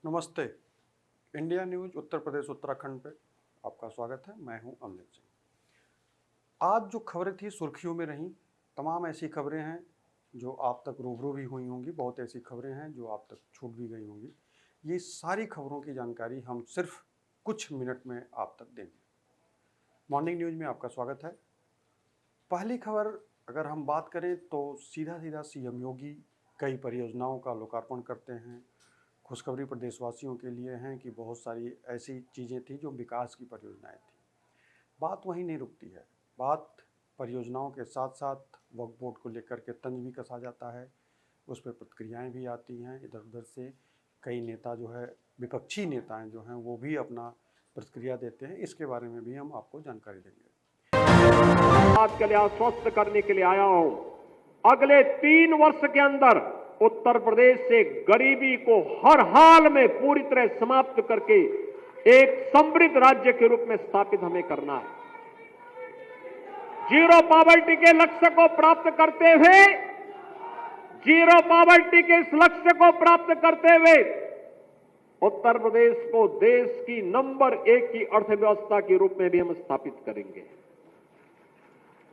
नमस्ते। India news Uttar Pradesh Uttarakhand पे आपका स्वागत है। मैं हूं अमृत सिंह। आज जो खबरें थी सुर्खियों में रहीं, तमाम ऐसी खबरें हैं जो आप तक रूबरू भी हुई होंगी, बहुत ऐसी खबरें हैं जो आप तक छूट भी गई होंगी। ये सारी खबरों की जानकारी हम सिर्फ कुछ मिनट में आप तक देंगे। मॉर्निंग न्यूज़ में आपका स्वागत है। पहली खबर अगर हम बात करें तो सीधा सीधा सीएम योगी कई परियोजनाओं का लोकार्पण करते हैं। खुशखबरी प्रदेशवासियों के लिए हैं कि बहुत सारी ऐसी चीज़ें थी जो विकास की परियोजनाएं थी। बात वहीं नहीं रुकती है, बात परियोजनाओं के साथ साथ वक्फ बोर्ड को लेकर के तंज भी कसा जाता है, उस पर प्रतिक्रियाएं भी आती हैं इधर उधर से। कई नेता जो है, विपक्षी नेताएं जो हैं वो भी अपना प्रतिक्रिया देते हैं। इसके बारे में भी हम आपको जानकारी देंगे। बात के लिए आश्वस्त करने के लिए आया हूं, अगले 3 वर्ष के अंदर उत्तर प्रदेश से गरीबी को हर हाल में पूरी तरह समाप्त करके एक समृद्ध राज्य के रूप में स्थापित हमें करना है। जीरो पॉवर्टी के लक्ष्य को प्राप्त करते हुए, जीरो पॉवर्टी के इस लक्ष्य को प्राप्त करते हुए उत्तर प्रदेश को देश की नंबर 1 की अर्थव्यवस्था के रूप में भी हम स्थापित करेंगे।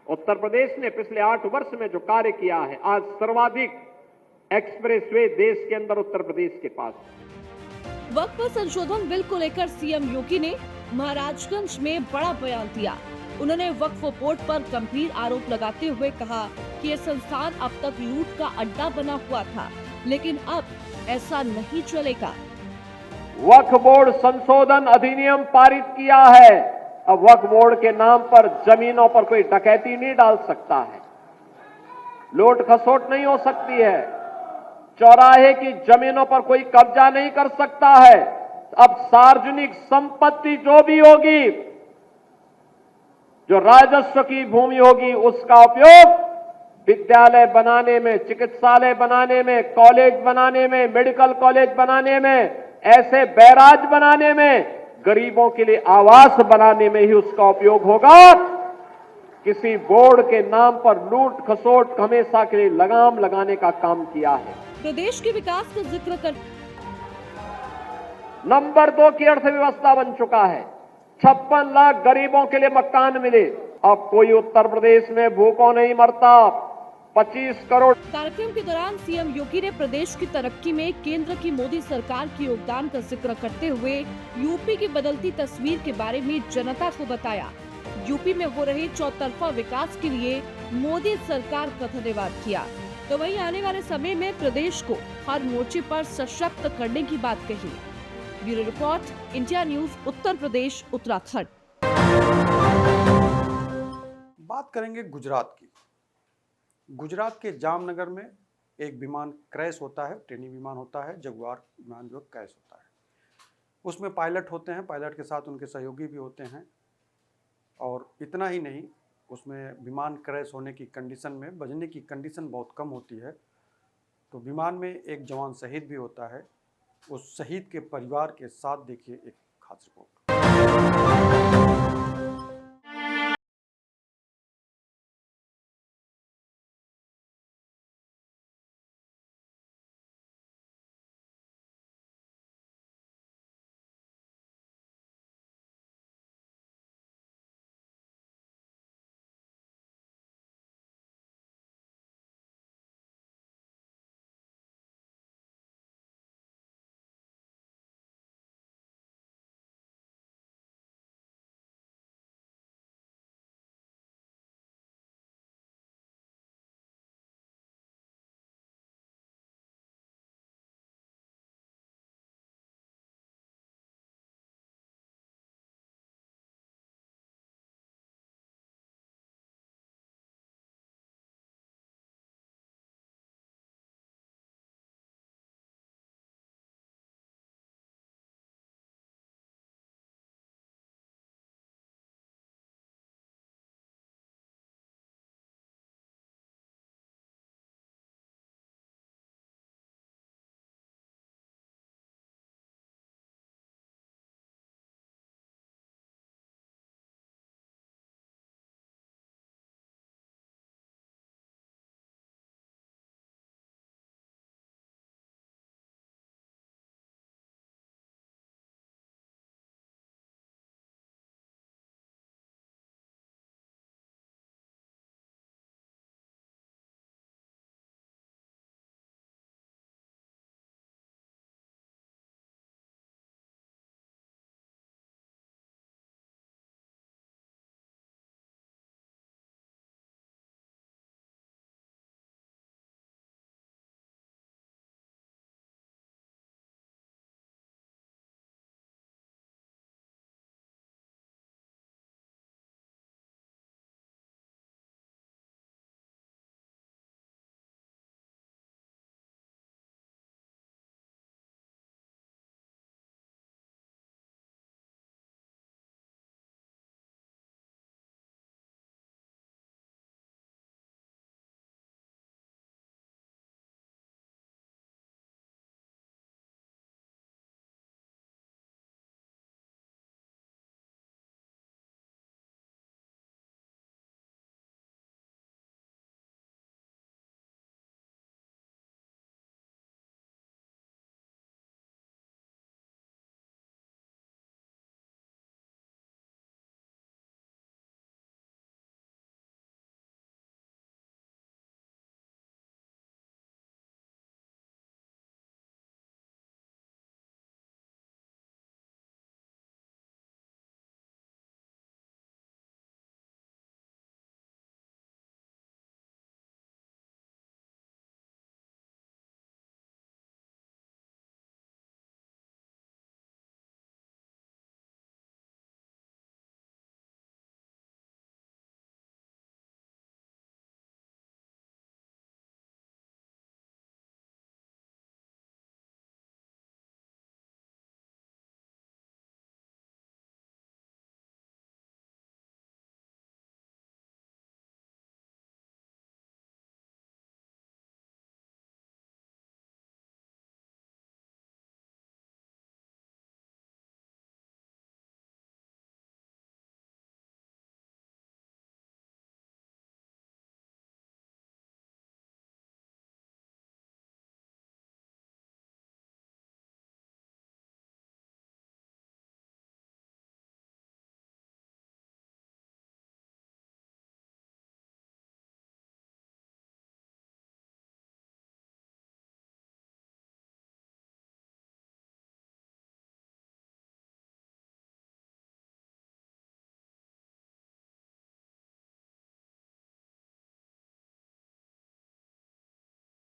उत्तर प्रदेश ने पिछले 8 वर्ष में जो कार्य किया है, आज सर्वाधिक एक्सप्रेसवे देश के अंदर उत्तर प्रदेश के पास। वक्फ संशोधन बिल को लेकर सीएम योगी ने महाराजगंज में बड़ा बयान दिया। उन्होंने वक्फ बोर्ड पर गंभीर आरोप लगाते हुए कहा कि ये संस्थान अब तक लूट का अड्डा बना हुआ था, लेकिन अब ऐसा नहीं चलेगा। वक्फ बोर्ड संशोधन अधिनियम पारित किया है। अब वक्फ बोर्ड के नाम पर जमीनों पर कोई डकैती नहीं डाल सकता है, लूट खसोट नहीं हो सकती है, चौराहे की जमीनों पर कोई कब्जा नहीं कर सकता है। अब सार्वजनिक संपत्ति जो भी होगी, जो राजस्व की भूमि होगी, उसका उपयोग विद्यालय बनाने में, चिकित्सालय बनाने में, कॉलेज बनाने में, मेडिकल कॉलेज बनाने में, ऐसे बैराज बनाने में, गरीबों के लिए आवास बनाने में ही उसका उपयोग होगा। किसी बोर्ड के नाम पर लूट खसोट हमेशा के लिए लगाम लगाने का काम किया है। प्रदेश के विकास का जिक्र कर नंबर 2 की अर्थव्यवस्था बन चुका है। 56 लाख गरीबों के लिए मकान मिले। अब कोई उत्तर प्रदेश में भूखों नहीं मरता। 25 करोड़। कार्यक्रम के दौरान सीएम योगी ने प्रदेश की तरक्की में केंद्र की मोदी सरकार के योगदान का जिक्र करते हुए यूपी की बदलती तस्वीर के बारे में जनता को बताया। यूपी में हो रहे चौतरफा विकास के लिए मोदी सरकार का धन्यवाद किया। तो वहीं आने वाले समय में प्रदेश को हर मोर्चे पर सशक्त करने की बात कही। Bureau report, India news Uttar Pradesh Uttarakhand. बात करेंगे गुजरात की। गुजरात के जामनगर में एक विमान क्रैश होता है, ट्रेनी विमान होता है, जगुआर विमान जो क्रैश होता है। उसमें पायलट होते हैं, पायलट के साथ उनके सहयोगी भी होते हैं। और इतना ही नहीं, उसमें विमान क्रैश होने की कंडीशन में बजने की कंडीशन बहुत कम होती है, तो विमान में एक जवान शहीद भी होता है। उस शहीद के परिवार के साथ देखिए एक खास रिपोर्ट।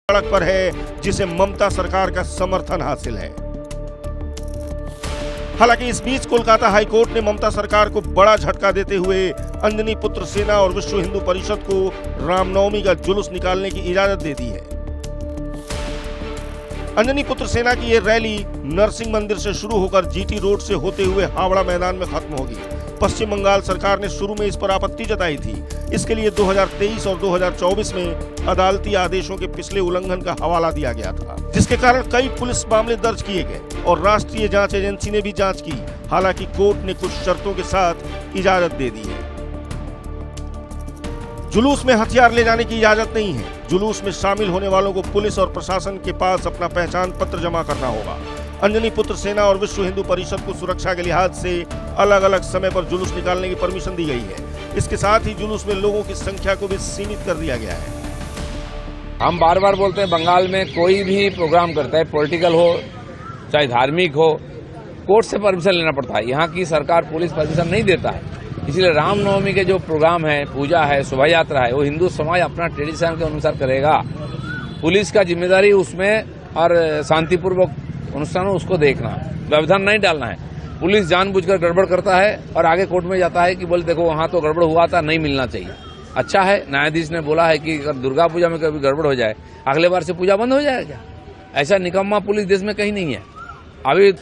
सड़क पर है जिसे ममता सरकार का समर्थन हासिल है। हालांकि इस बीच कोलकाता हाईकोर्ट ने ममता सरकार को बड़ा झटका देते हुए अंजनी पुत्र सेना और विश्व हिंदू परिषद को रामनवमी का जुलूस निकालने की इजाजत दे दी है। अंजनी पुत्र सेना की ये रैली नरसिंह मंदिर से शुरू होकर जीटी रोड से होते हुए हावड़ा मैदान में खत्म होगी। पश्चिम बंगाल सरकार ने शुरू में इस पर आपत्ति जताई थी। इसके लिए 2023 और 2024 में अदालती आदेशों के पिछले उल्लंघन का हवाला दिया गया था, जिसके कारण कई पुलिस मामले दर्ज किए गए और राष्ट्रीय जांच एजेंसी ने भी जांच की। हालांकि कोर्ट ने कुछ शर्तों के साथ इजाजत दे दी है। जुलूस में हथियार ले जाने की इजाजत नहीं है। जुलूस में शामिल होने वालों को पुलिस और प्रशासन के पास अपना पहचान पत्र जमा करना होगा। अंजनी पुत्र सेना और विश्व हिंदू परिषद को सुरक्षा के लिहाज से अलग अलग समय पर जुलूस निकालने की परमिशन दी गई है। इसके साथ ही जुलूस में लोगों की संख्या को भी सीमित कर दिया गया है। हम बार बार बोलते हैं, बंगाल में कोई भी प्रोग्राम करता है, पॉलिटिकल हो चाहे धार्मिक हो, कोर्ट से परमिशन लेना पड़ता है। यहाँ की सरकार पुलिस परमिशन नहीं देता है। इसलिए रामनवमी के जो प्रोग्राम है, पूजा है, शोभा यात्रा है, वो हिंदू समाज अपना ट्रेडिशन के अनुसार करेगा। पुलिस का जिम्मेदारी उसमें और शांतिपूर्वक अनुष्ठान उसको देखना, व्यवधान नहीं डालना है। पुलिस जानबूझकर गड़बड़ करता है और आगे कोर्ट में जाता है कि बोले देखो वहां तो गड़बड़ हुआ था, नहीं मिलना चाहिए। अच्छा है, न्यायाधीश ने बोला है कि अगर दुर्गा पूजा में कभी गड़बड़ हो जाए, अगले बार से पूजा बंद हो जाएगा क्या? ऐसा निकम्मा पुलिस देश में कहीं नहीं है। अभी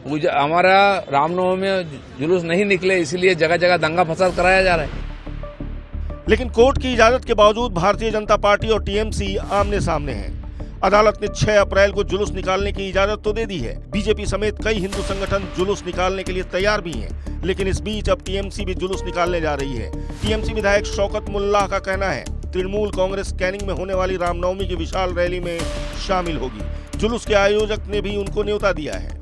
पूजा हमारा रामनवमी में जुलूस नहीं निकले, इसलिए जगह जगह दंगा फसाद कराया जा रहा है। लेकिन कोर्ट की इजाजत के बावजूद भारतीय जनता पार्टी और टीएमसी आमने सामने हैं। अदालत ने 6 अप्रैल को जुलूस निकालने की इजाजत तो दे दी है। बीजेपी समेत कई हिंदू संगठन जुलूस निकालने के लिए तैयार भी हैं। लेकिन इस बीच अब टीएमसी भी जुलूस निकालने जा रही है। टीएमसी विधायक शौकत मुल्लाह का कहना है, तृणमूल कांग्रेस कैनिंग में होने वाली रामनवमी की विशाल रैली में शामिल होगी। जुलूस के आयोजक ने भी उनको न्योता दिया है।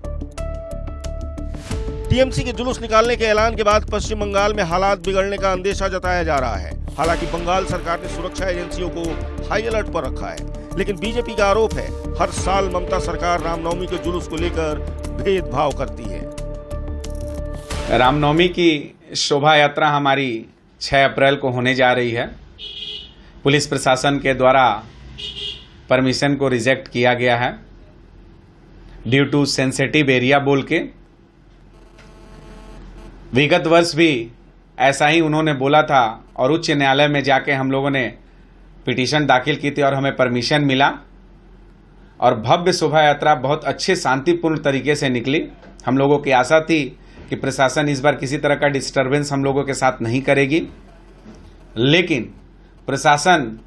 टीएमसी के जुलूस निकालने के ऐलान के बाद पश्चिम बंगाल में हालात बिगड़ने का अंदेशा जताया जा रहा है। हालांकि बंगाल सरकार ने सुरक्षा एजेंसियों को हाई अलर्ट पर रखा है। लेकिन बीजेपी का आरोप है, हर साल ममता सरकार रामनवमी के जुलूस को लेकर भेदभाव करती है। रामनवमी की शोभा यात्रा हमारी 6 अप्रैल को होने जा रही है। पुलिस प्रशासन के द्वारा परमिशन को रिजेक्ट किया गया है ड्यू टू सेंसिटिव एरिया बोल के। विगत वर्ष भी ऐसा ही उन्होंने बोला था और उच्च न्यायालय में जाके हम लोगों ने पिटीशन दाखिल की थी और हमें परमिशन मिला और भव्य शोभा यात्रा बहुत अच्छे शांतिपूर्ण तरीके से निकली। हम लोगों की आशा थी कि प्रशासन इस बार किसी तरह का डिस्टरबेंस हम लोगों के साथ नहीं करेगी, लेकिन प्रशासन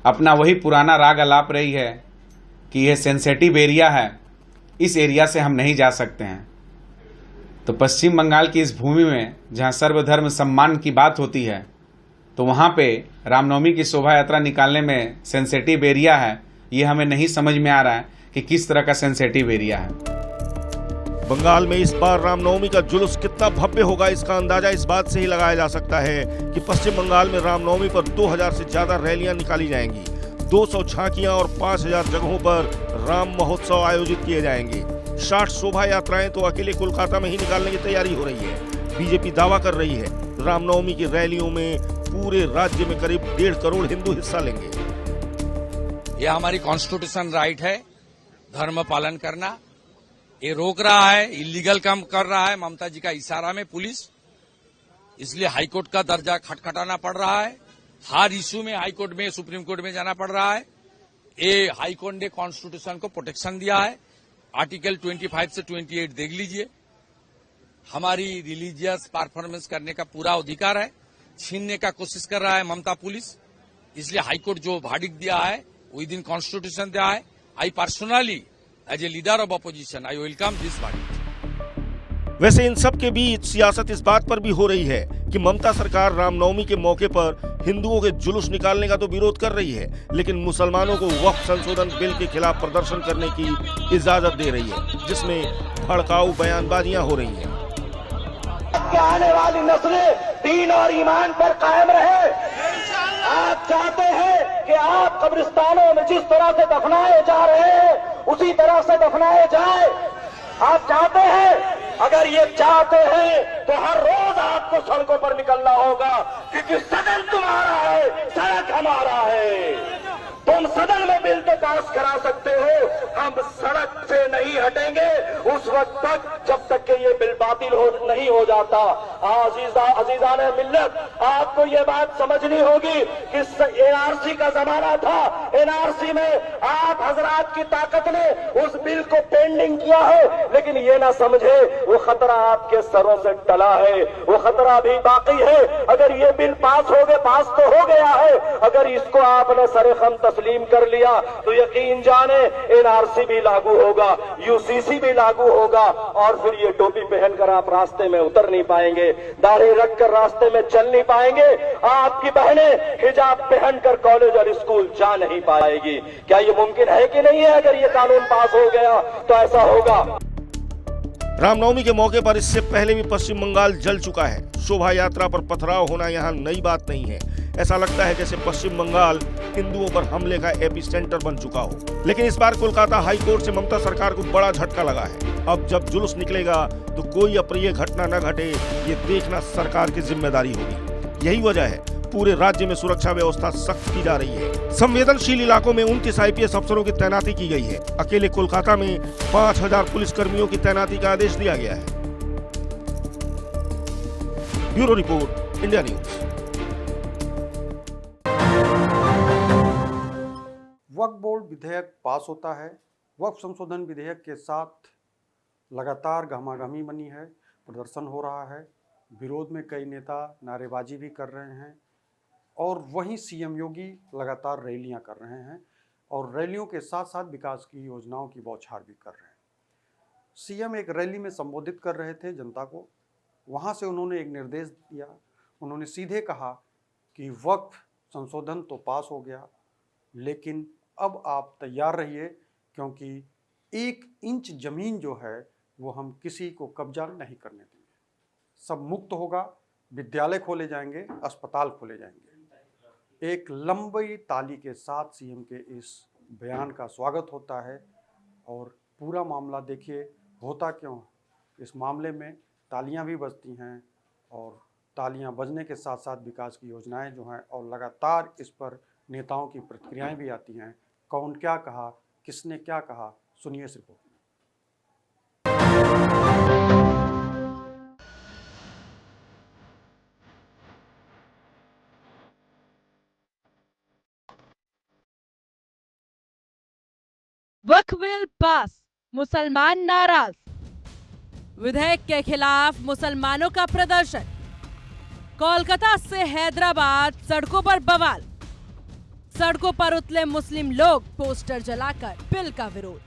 अपना वही पुराना राग अलाप रही है कि यह सेंसिटिव एरिया है, इस एरिया से हम नहीं जा सकते हैं। तो पश्चिम बंगाल की इस भूमि में जहां सर्वधर्म सम्मान की बात होती है, तो वहां पे रामनवमी की शोभा यात्रा निकालने में सेंसिटिव एरिया है। ये हमें नहीं समझ में आ रहा है कि किस तरह का सेंसिटिव एरिया है। बंगाल में इस बार रामनवमी का जुलूस कितना भव्य होगा, इसका अंदाजा इस बात से ही लगाया जा सकता है कि पश्चिम बंगाल में रामनवमी पर 2000 से ज्यादा रैलियां निकाली जाएंगी। 200 झांकियां और 5000 जगहों पर राम महोत्सव आयोजित किए जाएंगे। 60 शोभा यात्राएं तो अकेले कोलकाता में ही निकालने की तैयारी हो रही है। बीजेपी दावा कर रही है रामनवमी की रैलियों में पूरे राज्य में करीब 1.5 करोड़ हिंदू हिस्सा लेंगे। यह हमारी कॉन्स्टिट्यूशन राइट है, धर्म पालन करना। ये रोक रहा है, इलीगल काम कर रहा है ममता जी का इशारा में पुलिस, इसलिए हाईकोर्ट का दर्जा खटखटाना पड़ रहा है। हर इश्यू में हाईकोर्ट में, सुप्रीम कोर्ट में जाना पड़ रहा है। ये हाईकोर्ट ने कॉन्स्टिट्यूशन को प्रोटेक्शन दिया है। आर्टिकल 25 से 28 देख लीजिए। हमारी रिलीजियस परफॉर्मेंस करने का पूरा अधिकार है, छीनने का कोशिश कर रहा है ममता पुलिस। इसलिए हाईकोर्ट जो वर्डिक्ट दिया है विद इन कॉन्स्टिट्यूशन दिया है। I personally as a leader of opposition I welcome this verdict. वैसे इन सब के बीच सियासत इस बात पर भी हो रही है कि ममता सरकार रामनवमी के मौके पर हिंदुओं के जुलूस निकालने का तो विरोध कर रही है, लेकिन मुसलमानों को वक्फ संशोधन बिल के खिलाफ प्रदर्शन करने की इजाजत दे रही है, जिसमें भड़काऊ बयानबाजियां हो रही हैं। आने वाली नस्लें दीन और ईमान पर कायम रहे। आप चाहते हैं कि आप कब्रिस्तानों में जिस तरह से दफनाए जा रहे हैं उसी तरह से दफनाए जाए। आप चाहते हैं, अगर ये चाहते हैं तो हर रोज आपको सड़कों पर निकलना होगा, क्योंकि सदन तुम्हारा है, सड़क हमारा है। तुम सदन में बिल तो पास करा सकते हो, हम सड़क से नहीं हटेंगे उस वक्त तक जब तक कि ये बिल बातिल नहीं हो जाता। अजीजान मिल्लत, आपको ये बात समझनी होगी कि एनआरसी का जमाना था। एनआरसी में आप हजरात की ताकत ने उस बिल को पेंडिंग किया है, लेकिन ये ना समझे वो खतरा आपके सरों से टला है, वो खतरा भी बाकी है। अगर ये बिल पास तो हो गया है, अगर इसको आपने सरेखम तस्लीम कर लिया तो यकीन जाने एनआरसी भी लागू होगा, यूसीसी भी लागू होगा, और फिर ये टोपी पहनकर आप रास्ते में उतर नहीं पाएंगे, दाढ़ी रखकर रास्ते में चल नहीं पाएंगे, आपकी बहनें हिजाब पहनकर कॉलेज और स्कूल जा नहीं पाएगी। क्या ये मुमकिन है कि नहीं है? अगर ये कानून पास हो गया तो ऐसा होगा। रामनवमी के मौके पर इससे पहले भी पश्चिम बंगाल जल चुका है। शोभा यात्रा पर पथराव होना यहाँ नई बात नहीं है। ऐसा लगता है जैसे पश्चिम बंगाल हिंदुओं पर हमले का एपिसेंटर बन चुका हो। लेकिन इस बार कोलकाता हाई कोर्ट से ममता सरकार को बड़ा झटका लगा है। अब जब जुलूस निकलेगा तो कोई अप्रिय घटना न घटे, ये देखना सरकार की जिम्मेदारी होगी। यही वजह है पूरे राज्य में सुरक्षा व्यवस्था सख्त की जा रही है। संवेदनशील इलाकों में 29 IPS अफसरों की तैनाती की गई है। अकेले कोलकाता में 5000 पुलिस कर्मियों की तैनाती का आदेश दिया गया है। Bureau report, India news. Waqf board विधेयक पास होता है। वक्फ संशोधन विधेयक के साथ लगातार गहमागहमी बनी है, प्रदर्शन हो रहा है, विरोध में कई नेता नारेबाजी भी कर रहे हैं, और वहीं सीएम योगी लगातार रैलियां कर रहे हैं और रैलियों के साथ साथ विकास की योजनाओं की बौछार भी कर रहे हैं। सीएम एक रैली में संबोधित कर रहे थे जनता को, वहां से उन्होंने एक निर्देश दिया। उन्होंने सीधे कहा कि वक्फ संशोधन तो पास हो गया, लेकिन अब आप तैयार रहिए, क्योंकि 1 इंच ज़मीन जो है वो हम किसी को कब्जा नहीं करने देंगे। सब मुक्त होगा, विद्यालय खोले जाएंगे, अस्पताल खोले जाएंगे। एक लंबी ताली के साथ सीएम के इस बयान का स्वागत होता है। और पूरा मामला देखिए होता क्यों, इस मामले में तालियां भी बजती हैं, और तालियां बजने के साथ साथ विकास की योजनाएं जो हैं, और लगातार इस पर नेताओं की प्रतिक्रियाएं भी आती हैं। कौन क्या कहा, किसने क्या कहा, सुनिए इस रिपोर्ट में। वक्फ बिल पास, मुसलमान नाराज। विधेयक के खिलाफ मुसलमानों का प्रदर्शन। कोलकाता से हैदराबाद सड़कों पर बवाल। सड़कों पर उतरे मुस्लिम लोग, पोस्टर जलाकर बिल का विरोध।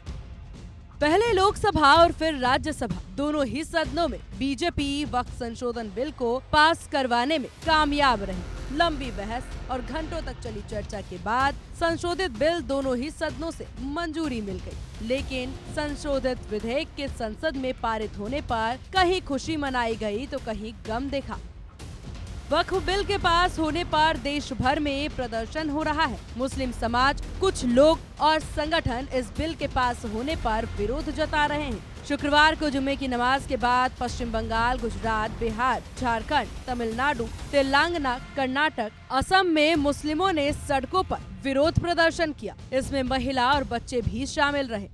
पहले लोकसभा और फिर राज्यसभा दोनों ही सदनों में बीजेपी वक्फ संशोधन बिल को पास करवाने में कामयाब रही। लंबी बहस और घंटों तक चली चर्चा के बाद संशोधित बिल दोनों ही सदनों से मंजूरी मिल गई। लेकिन संशोधित विधेयक के संसद में पारित होने पर कहीं खुशी मनाई गई तो कहीं गम देखा। वक्फ बिल के पास होने पर देश भर में प्रदर्शन हो रहा है। मुस्लिम समाज, कुछ लोग और संगठन इस बिल के पास होने पर विरोध जता रहे हैं। शुक्रवार को जुम्मे की नमाज के बाद पश्चिम बंगाल, गुजरात, बिहार, झारखंड, तमिलनाडु, तेलंगाना, कर्नाटक, असम में मुस्लिमों ने सड़कों पर विरोध प्रदर्शन किया। इसमें महिला और बच्चे भी शामिल रहे।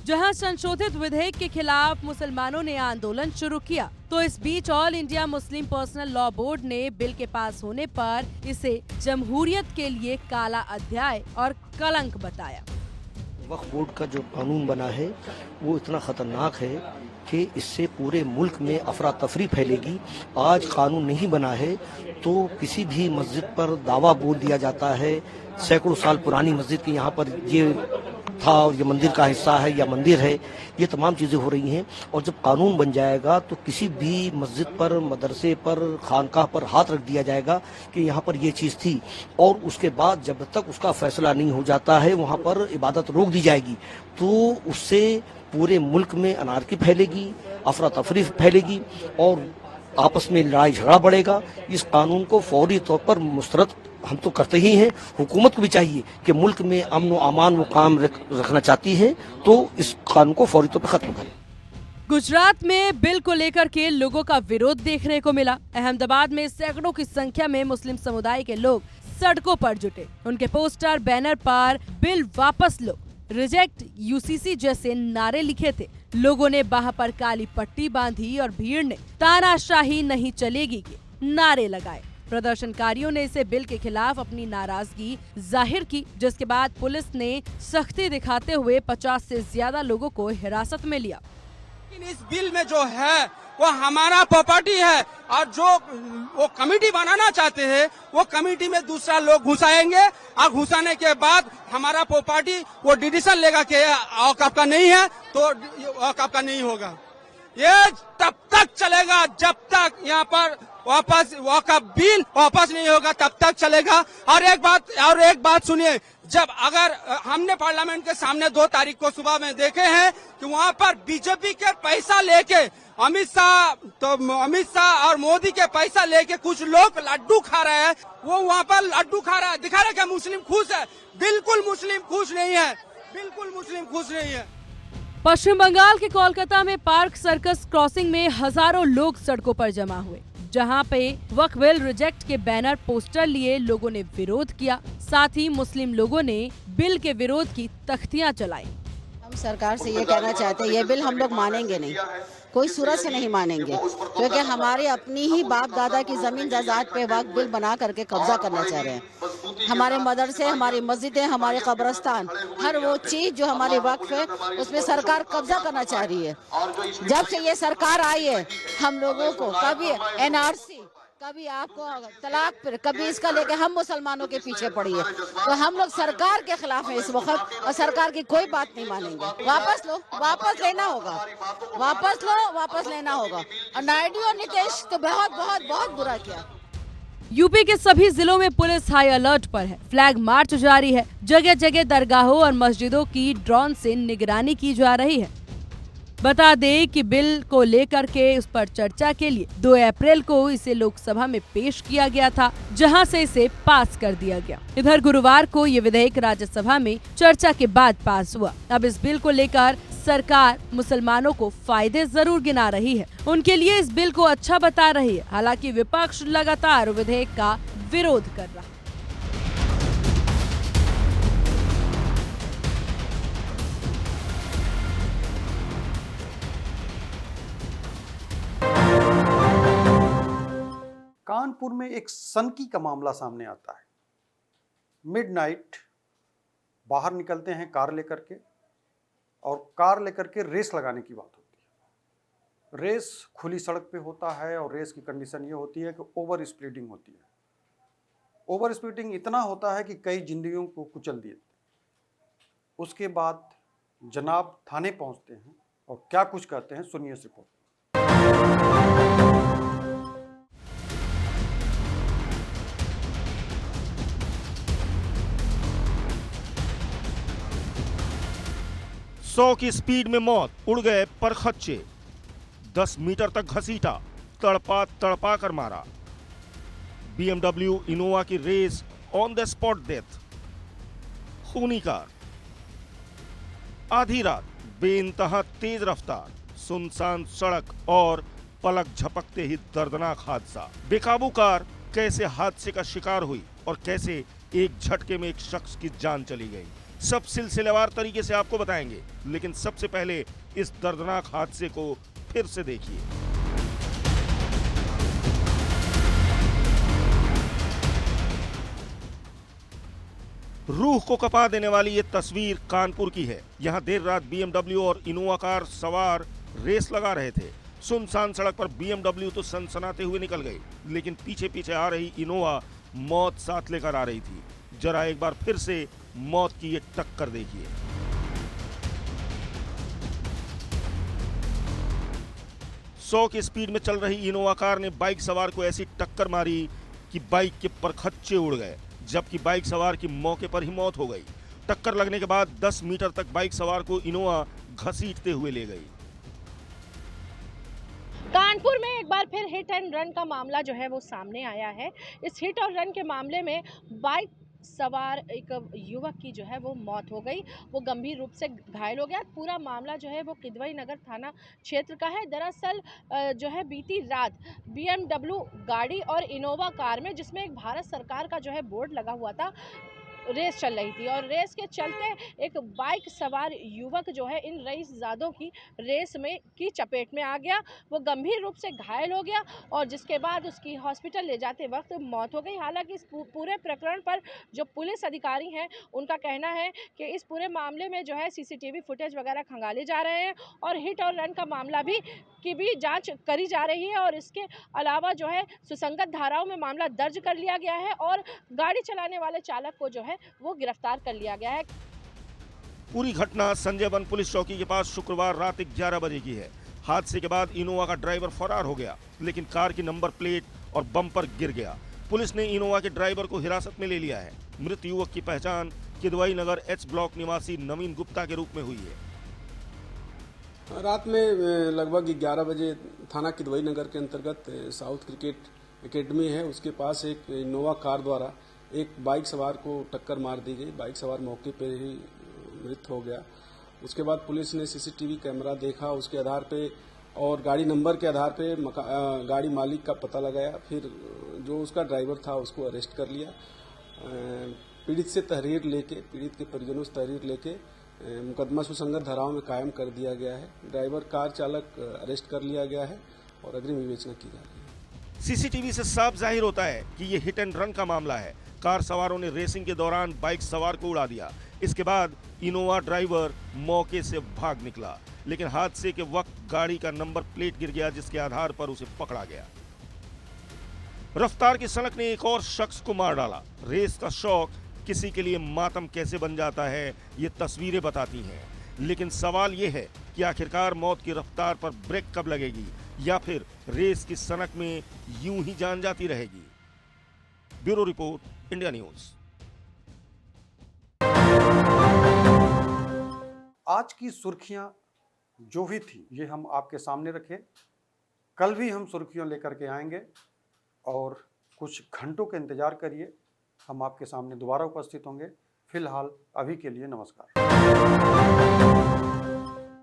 जहां संशोधित विधेयक के खिलाफ मुसलमानों ने आंदोलन शुरू किया, तो इस बीच all India Muslim personal law board ने बिल के पास होने पर इसे जमहूरियत के लिए काला अध्याय और कलंक बताया। वक्फ बोर्ड का जो कानून बना है वो इतना खतरनाक है कि इससे पूरे मुल्क में अफरा तफरी फैलेगी। आज कानून नहीं बना है तो किसी भी मस्जिद पर दावा बोल दिया जाता है, सैकड़ों साल पुरानी मस्जिद की यहाँ पर ये था और ये मंदिर का हिस्सा है या मंदिर है, ये तमाम चीज़ें हो रही हैं। और जब कानून बन जाएगा तो किसी भी मस्जिद पर, मदरसे पर, खानकाह पर हाथ रख दिया जाएगा कि यहाँ पर ये चीज़ थी, और उसके बाद जब तक उसका फैसला नहीं हो जाता है वहाँ पर इबादत रोक दी जाएगी। तो उससे पूरे मुल्क में अनारकी फैलेगी, अफरा तफरी फैलेगी और आपस में लड़ाई झगड़ा बढ़ेगा। इस कानून को फौरी तौर पर मुस्तरद हम तो करते ही हैं। हुकूमत को भी चाहिए कि मुल्क में अमन व अमान वो काम रखना चाहती है तो इस कानून को फौरी तौर पर खत्म करें। गुजरात में बिल को लेकर के लोगों का विरोध देखने को मिला। अहमदाबाद में सैकड़ों की संख्या में मुस्लिम समुदाय के लोग सड़कों पर जुटे। उनके पोस्टर बैनर पर बिल वापस लो, रिजेक्ट यूसीसी जैसे नारे लिखे थे। लोगों ने बाह पर काली पट्टी बांधी और भीड़ ने तानाशाही नहीं चलेगी के नारे लगाए। प्रदर्शनकारियों ने इसे बिल के खिलाफ अपनी नाराजगी जाहिर की, जिसके बाद पुलिस ने सख्ती दिखाते हुए 50 से ज्यादा लोगों को हिरासत में लिया। लेकिन इस बिल में जो है वो हमारा प्रॉपर्टी है और जो वो कमेटी बनाना चाहते हैं वो कमेटी में दूसरा लोग घुसाएंगे और घुसाने के बाद हमारा प्रॉपर्टी वो डिसीजन लेगा कि औकाफ का नहीं है तो औकाफ का नहीं होगा। ये तब तक चलेगा जब तक यहाँ पर वापस औकाफ बिल वापस नहीं होगा, तब तक चलेगा। और एक बात सुनिए, जब अगर हमने पार्लियामेंट के सामने 2 तारीख को सुबह में देखे हैं कि वहाँ पर बीजेपी के पैसा लेके अमित शाह और मोदी के पैसा लेके कुछ लोग लड्डू खा रहे हैं, वो वहाँ पर लड्डू खा रहा है, दिखा रहे कि मुस्लिम खुश है। बिल्कुल मुस्लिम खुश नहीं है, बिल्कुल मुस्लिम खुश नहीं है। पश्चिम बंगाल के कोलकाता में पार्क सर्कस क्रॉसिंग में हजारों लोग सड़कों पर जमा हुए, जहां पे वक्फ बिल रिजेक्ट के बैनर पोस्टर लिए लोगों ने विरोध किया। साथ ही मुस्लिम लोगों ने बिल के विरोध की तख्तियां जलाई। हम सरकार से ये कहना चाहते हैं, ये बिल हम लोग मानेंगे नहीं, कोई सूरत से नहीं मानेंगे, क्योंकि हमारे अपनी ही बाप दादा की जमीन जायदाद पे वक्फ बिल बना करके कब्जा करना चाह रहे हैं। हमारे मदरसे, हमारी मस्जिदें, हमारे कब्रिस्तान, हर वो चीज जो हमारी वक्फ है उसमें सरकार कब्जा करना चाह रही है। जब से ये सरकार आई है हम लोगों को कभी एनआरसी, कभी आपको तलाक, पर कभी इसका लेके हम मुसलमानों के पीछे पड़ी है। तो हम लोग सरकार के खिलाफ हैं इस वक्त और सरकार की कोई बात नहीं मानेंगे। वापस लो, वापस लेना होगा, वापस लो, वापस लेना होगा। और नायडू और नीतीश तो बहुत बहुत बहुत बुरा किया। यूपी के सभी जिलों में पुलिस हाई अलर्ट पर है। फ्लैग मार्च जारी है। जगह जगह दरगाहों और मस्जिदों की ड्रोन से निगरानी की जा रही है। बता दें कि बिल को लेकर के उस पर चर्चा के लिए 2 अप्रैल को इसे लोकसभा में पेश किया गया था, जहां से इसे पास कर दिया गया। इधर गुरुवार को ये विधेयक राज्यसभा में चर्चा के बाद पास हुआ। अब इस बिल को लेकर सरकार मुसलमानों को फायदे जरूर गिना रही है, उनके लिए इस बिल को अच्छा बता रही है। हालांकि विपक्ष लगातार विधेयक का विरोध कर रहा है। कानपुर में एक सनकी का मामला सामने आता है। मिडनाइट बाहर निकलते हैं कार लेकर के और कार लेकर के रेस लगाने की बात होती है। रेस खुली सड़क पे होता है और रेस की कंडीशन ये होती है कि ओवर स्पीडिंग होती है। ओवर स्पीडिंग इतना होता है कि कई जिंदगियों को कुचल दिए। उसके बाद जनाब थाने पहुंचते हैं और क्या कुछ कहते हैं सुनिए इस रिपोर्ट। सौ की स्पीड में मौत, उड़ गए परखच्चे, 10 मीटर तक घसीटा, तड़पा तड़पा कर मारा। BMW इनोवा की race, on the spot death. खूनी कार, आधी रात, बेइंतहा तेज रफ्तार, सुनसान सड़क और पलक झपकते ही दर्दनाक हादसा। बेकाबू कार कैसे हादसे का शिकार हुई और कैसे एक झटके में एक शख्स की जान चली गई, सब सिलसिलेवार तरीके से आपको बताएंगे। लेकिन सबसे पहले इस दर्दनाक हादसे को फिर से देखिए। रूह को कपा देने वाली ये तस्वीर कानपुर की है। यहां देर रात BMW और इनोवा कार सवार रेस लगा रहे थे। सुनसान सड़क पर BMW तो सनसनाते हुए निकल गई, लेकिन पीछे पीछे आ रही इनोवा मौत साथ लेकर आ रही थी। जरा एक बार फिर से मौत की ये टक्कर देखिए। सौ की स्पीड में चल रही इनोवा कार ने बाइक सवार को ऐसी टक्कर मारी कि बाइक के परखच्चे उड़ गए, जबकि बाइक सवार की मौके पर ही मौत हो गई। टक्कर लगने के बाद 10 मीटर तक बाइक सवार को इनोवा घसीटते हुए ले गई। कानपुर में एक बार फिर हिट एंड रन का मामला जो है वो सामने आया है। इस हिट और रन के मामले में बाइक सवार एक युवक की जो है वो मौत हो गई, वो गंभीर रूप से घायल हो गया। पूरा मामला जो है वो किदवई नगर थाना क्षेत्र का है। दरअसल जो है बीती रात BMW गाड़ी और इनोवा कार में, जिसमें एक भारत सरकार का जो है बोर्ड लगा हुआ था, रेस चल रही थी और रेस के चलते एक बाइक सवार युवक जो है इन रईसजादों की रेस में की चपेट में आ गया। वो गंभीर रूप से घायल हो गया और जिसके बाद उसकी हॉस्पिटल ले जाते वक्त मौत हो गई। हालांकि इस पूरे प्रकरण पर जो पुलिस अधिकारी हैं उनका कहना है कि इस पूरे मामले में जो है CCTV फुटेज वगैरह खंगाले जा रहे हैं और हिट और रन का मामला की भी जांच करी जा रही है और इसके अलावा जो है सुसंगत धाराओं में मामला दर्ज कर लिया गया है और गाड़ी चलाने वाले चालक को जो है वो गिरफ्तार कर लिया गया है। पूरी घटना संजय वन पुलिस चौकी के पास शुक्रवार रात 11 बजे की है। हादसे के बाद इनोवा का ड्राइवर फरार हो गया, लेकिन कार की नंबर प्लेट और बम्पर गिर गया। पुलिस ने इनोवा के ड्राइवर को हिरासत में ले लिया है। मृत युवक की पहचान किदवई नगर H ब्लॉक निवासी नवीन गुप्ता के रूप में हुई है। रात में लगभग 11 बजे थाना किदवई नगर के अंतर्गत साउथ क्रिकेट एकेडमी है, उसके पास एक इनोवा कार द्वारा एक बाइक सवार को टक्कर मार दी गई। बाइक सवार मौके पर ही मृत हो गया। उसके बाद पुलिस ने CCTV कैमरा देखा, उसके आधार पे और गाड़ी नंबर के आधार पे गाड़ी मालिक का पता लगाया। फिर जो उसका ड्राइवर था उसको अरेस्ट कर लिया। पीड़ित से तहरीर लेके, पीड़ित के परिजनों से तहरीर लेके मुकदमा सुसंगत धाराओं में कायम कर दिया गया है। ड्राइवर कार चालक अरेस्ट कर लिया गया है और अग्रिम विवेचना की जा रही है। CCTV से साफ जाहिर होता है कि ये हिट एंड रन का मामला है। कार सवारों ने रेसिंग के दौरान बाइक सवार को उड़ा दिया। इसके बाद इनोवा ड्राइवर मौके से भाग निकला, लेकिन हादसे के वक्त गाड़ी का नंबर प्लेट गिर गया, जिसके आधार पर उसे पकड़ा गया। रफ्तार की सनक ने एक और शख्स को मार डाला। रेस का शौक किसी के लिए मातम कैसे बन जाता है, ये तस्वीरें बताती हैं। लेकिन सवाल ये है कि आखिरकार मौत की रफ्तार पर ब्रेक कब लगेगी या फिर रेस की सनक में यूं ही जान जाती रहेगी। Bureau report, India news. आज की सुर्खियां जो भी थी ये हम आपके सामने रखे। कल भी हम सुर्खियों लेकर के आएंगे और कुछ घंटों का इंतजार करिए, हम आपके सामने दोबारा उपस्थित होंगे। फिलहाल अभी के लिए नमस्कार।